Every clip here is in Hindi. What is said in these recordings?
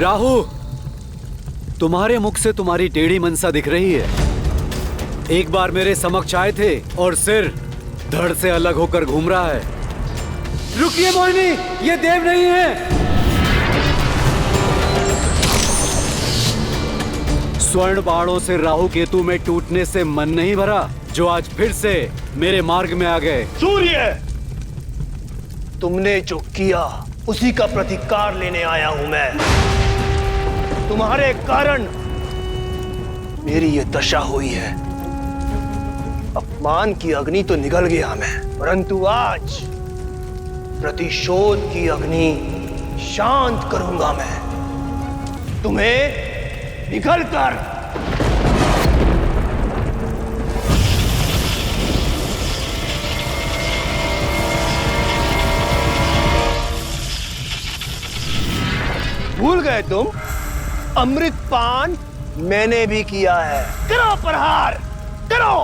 राहु, तुम्हारे मुख से तुम्हारी टेढ़ी मनसा दिख रही है। एक बार मेरे समक्ष आए थे और सिर धड़ से अलग होकर घूम रहा है। रुकिए मोहिनी, ये देव नहीं है। स्वर्ण बाणों से राहु केतु में टूटने से मन नहीं भरा, जो आज फिर से मेरे मार्ग में आ गए। सूर्य, तुमने जो किया उसी का प्रतिकार लेने आया हूं मैं। तुम्हारे कारण मेरी ये दशा हुई है। अपमान की अग्नि तो निगल गया मैं, परंतु आज प्रतिशोध की अग्नि शांत करूंगा मैं। तुम्हें निगल कर भूल गए तुम? अमृत पान मैंने भी किया है। करो प्रहार, करो।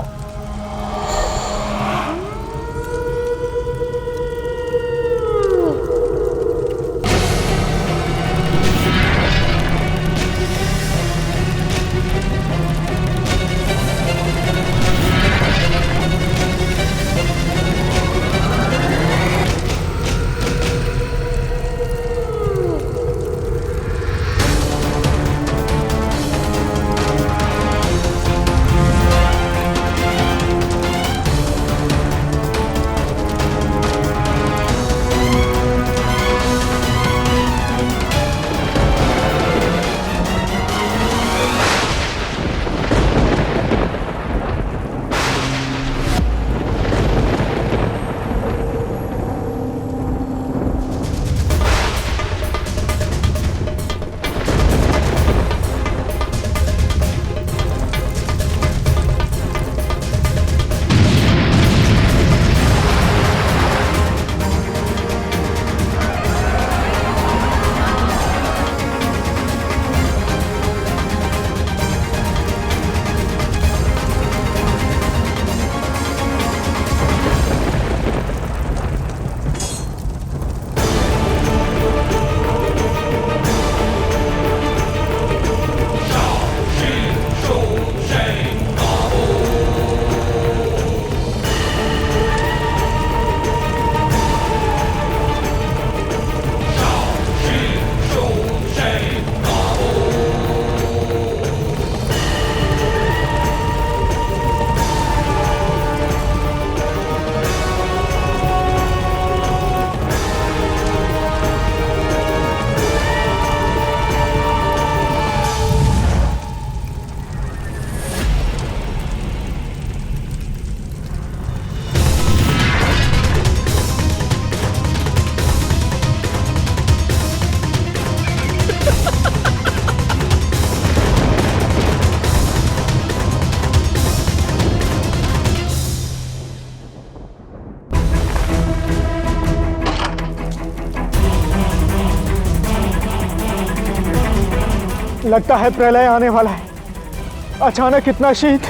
लगता है प्रलय आने वाला है। अचानक इतना शीत।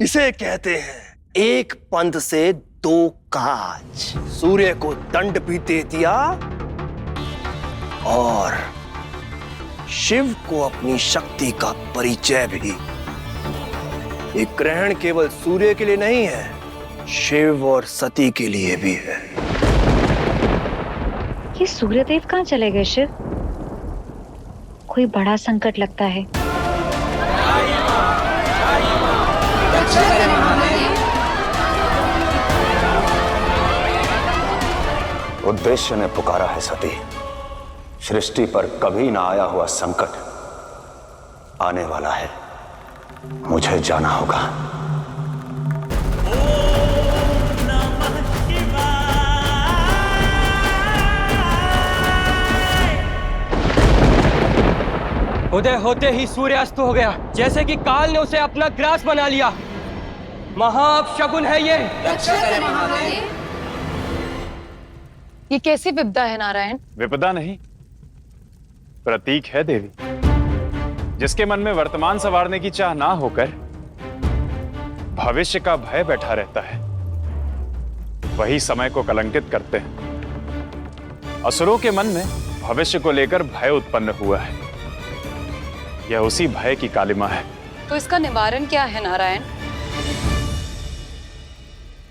इसे कहते हैं एक पंथ से दो काज। सूर्य को दंड भी दे दिया और शिव को अपनी शक्ति का परिचय भी। ये ग्रहण केवल सूर्य के लिए नहीं है, शिव और सती के लिए भी है। ये सूर्यदेव कहाँ चले गए शिव? कोई बड़ा संकट लगता है। उद्देश्य ने पुकारा है सती। सृष्टि पर कभी ना आया हुआ संकट आने वाला है। मुझे जाना होगा। उदय होते ही सूर्यास्त हो गया, जैसे कि काल ने उसे अपना ग्रास बना लिया। महाअपशगुन है ये। ये कैसी विपदा है नारायण? विपदा नहीं, प्रतीक है देवी। जिसके मन में वर्तमान संवारने की चाह ना होकर भविष्य का भय बैठा रहता है, वही समय को कलंकित करते हैं। असुरों के मन में भविष्य को लेकर भय उत्पन्न हुआ है। यह उसी भय की कालिमा है। तो इसका निवारण क्या है नारायण?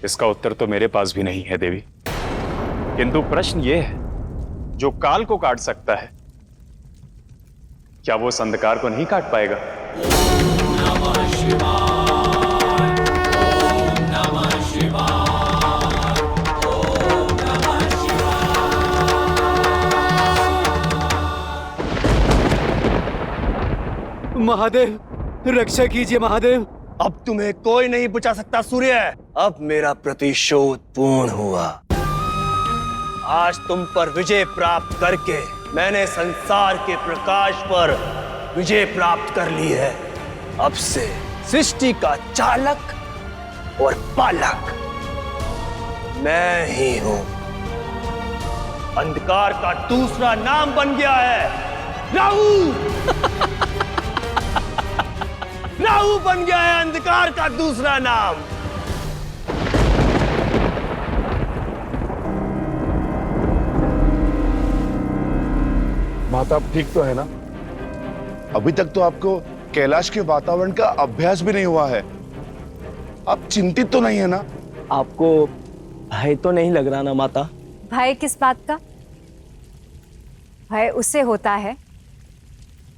इसका उत्तर तो मेरे पास भी नहीं है देवी, किंतु प्रश्न यह है, जो काल को काट सकता है, क्या वो इस अंधकार को नहीं काट पाएगा? महादेव, रक्षा कीजिए महादेव। अब तुम्हें कोई नहीं बचा सकता सूर्य। अब मेरा प्रतिशोध पूर्ण हुआ। आज तुम पर विजय प्राप्त करके मैंने संसार के प्रकाश पर विजय प्राप्त कर ली है। अब से सृष्टि का चालक और पालक मैं ही हूं। अंधकार का दूसरा नाम बन गया है राहु। राहु बन गया है अंधकार का दूसरा नाम। माता, आप ठीक तो है ना? अभी तक तो आपको कैलाश के वातावरण का अभ्यास भी नहीं हुआ है। आप चिंतित तो नहीं है ना? आपको भय तो नहीं लग रहा ना माता? भय किस बात का? भय उसे होता है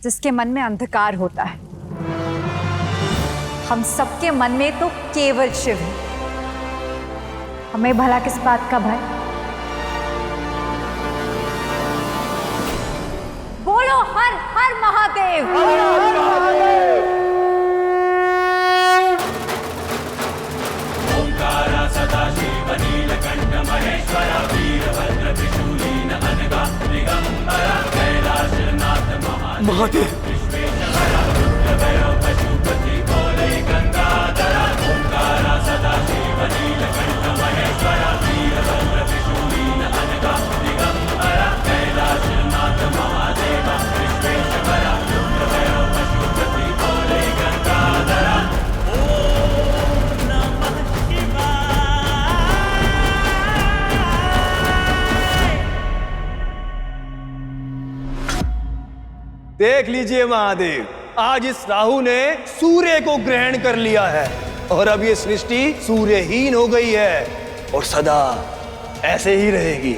जिसके मन में अंधकार होता है। हम सबके मन में तो केवल शिव है। हमें भला किस बात का भय? बोलो हर हर महादेव। हर हर महादेव। ओंकारा सदाशिव नीलकंठ महेश्वरा वीरभद्र त्रिशूली नमनगा दिगंबरा कैलाशनाथ महादेव। पशुपति भोले गंगाधरा ओंकारा सदाशिव नीलकंठ महेश्वरा वीरभद्र त्रिशूली नमनगा दिगंबरा कैलाशनाथ महादेव विश्वेश्वरा रुद्रभैरव पशुपति भोले गंगाधरा। ओम नमः शिवाय। देख लीजिए महादेव, आज इस राहु ने सूर्य को ग्रहण कर लिया है और अब ये सृष्टि सूर्यहीन हो गई है और सदा ऐसे ही रहेगी।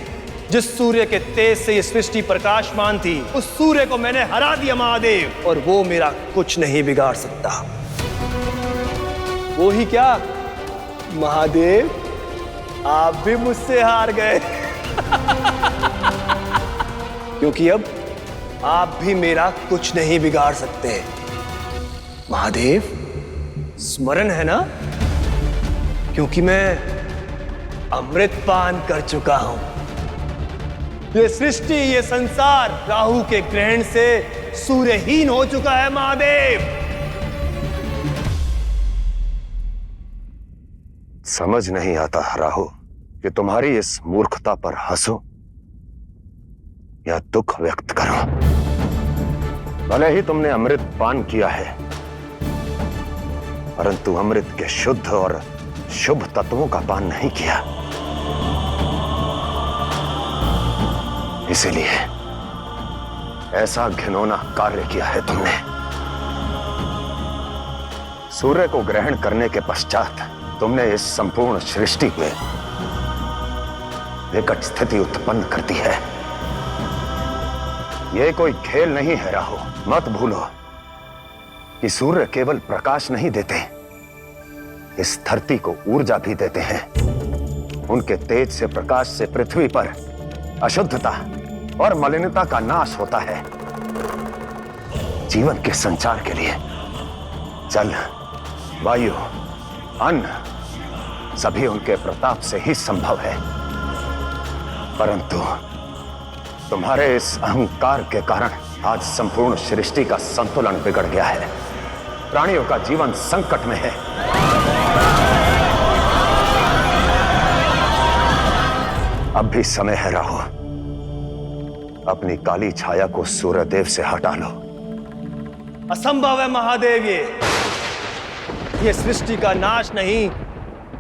जिस सूर्य के तेज से ये सृष्टि प्रकाशमान थी, उस सूर्य को मैंने हरा दिया महादेव, और वो मेरा कुछ नहीं बिगाड़ सकता। वो ही क्या महादेव, आप भी मुझसे हार गए। क्योंकि अब आप भी मेरा कुछ नहीं बिगाड़ सकते। महादेव, स्मरण है ना? क्योंकि मैं अमृत पान कर चुका हूं। ये सृष्टि, ये संसार राहु के ग्रहण से सूर्यहीन हो चुका है महादेव। समझ नहीं आता राहु कि तुम्हारी इस मूर्खता पर हंसूं या दुख व्यक्त करो। भले ही तुमने अमृत पान किया है, परंतु अमृत के शुद्ध और शुभ तत्वों का पान नहीं किया। इसीलिए ऐसा घिनौना कार्य किया है तुमने। सूर्य को ग्रहण करने के पश्चात तुमने इस संपूर्ण सृष्टि में विकट स्थिति उत्पन्न कर दी है। यह कोई खेल नहीं है राहु। मत भूलो कि सूर्य केवल प्रकाश नहीं देते, इस धरती को ऊर्जा भी देते हैं। उनके तेज से, प्रकाश से पृथ्वी पर अशुद्धता और मलिनता का नाश होता है। जीवन के संचार के लिए जल, वायु, अन्न सभी उनके प्रताप से ही संभव है। परंतु तुम्हारे इस अहंकार के कारण आज संपूर्ण सृष्टि का संतुलन बिगड़ गया है। प्राणियों का जीवन संकट में है। अब भी समय है राहु, अपनी काली छाया को सूर्यदेव से हटा लो। असंभव है महादेव। ये सृष्टि का नाश नहीं,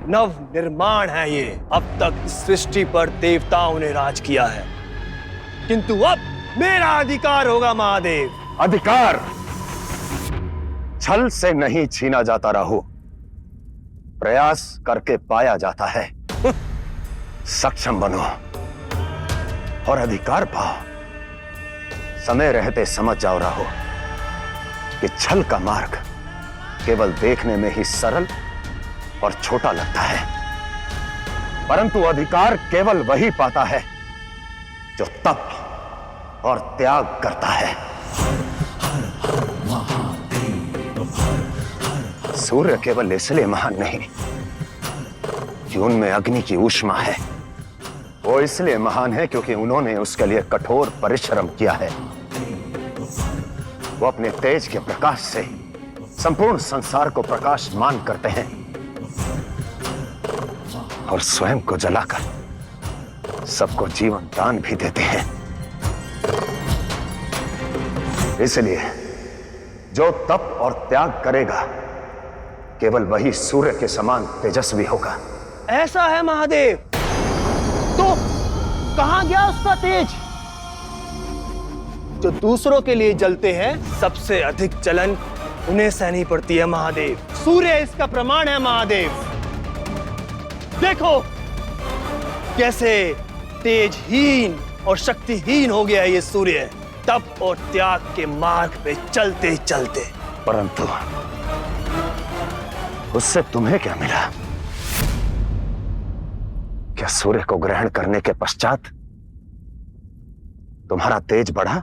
नव निर्माण है ये। अब तक इस सृष्टि पर देवताओं ने राज किया है, किंतु अब मेरा अधिकार होगा महादेव। अधिकार छल से नहीं छीना जाता राहु, प्रयास करके पाया जाता है। सक्षम बनो और अधिकार पाओ। समय रहते समझ जाओ राहु कि छल का मार्ग केवल देखने में ही सरल और छोटा लगता है, परंतु अधिकार केवल वही पाता है जो तप और त्याग करता है। सूर्य केवल इसलिए महान नहीं कि उनमें अग्नि की ऊष्मा है, वो इसलिए महान है क्योंकि उन्होंने उसके लिए कठोर परिश्रम किया है। वो अपने तेज के प्रकाश से संपूर्ण संसार को प्रकाशमान करते हैं और स्वयं को जलाकर सबको जीवन दान भी देते हैं। इसलिए जो तप और त्याग करेगा केवल वही सूर्य के समान तेजस्वी होगा। ऐसा है महादेव, तो कहां गया उसका तेज? जो दूसरों के लिए जलते हैं, सबसे अधिक जलन उन्हें सहनी पड़ती है महादेव। सूर्य इसका प्रमाण है महादेव। देखो कैसे तेजहीन और शक्तिहीन हो गया है ये सूर्य, तप और त्याग के मार्ग पे चलते चलते। परंतु उससे तुम्हें क्या मिला? क्या सूर्य को ग्रहण करने के पश्चात तुम्हारा तेज बढ़ा?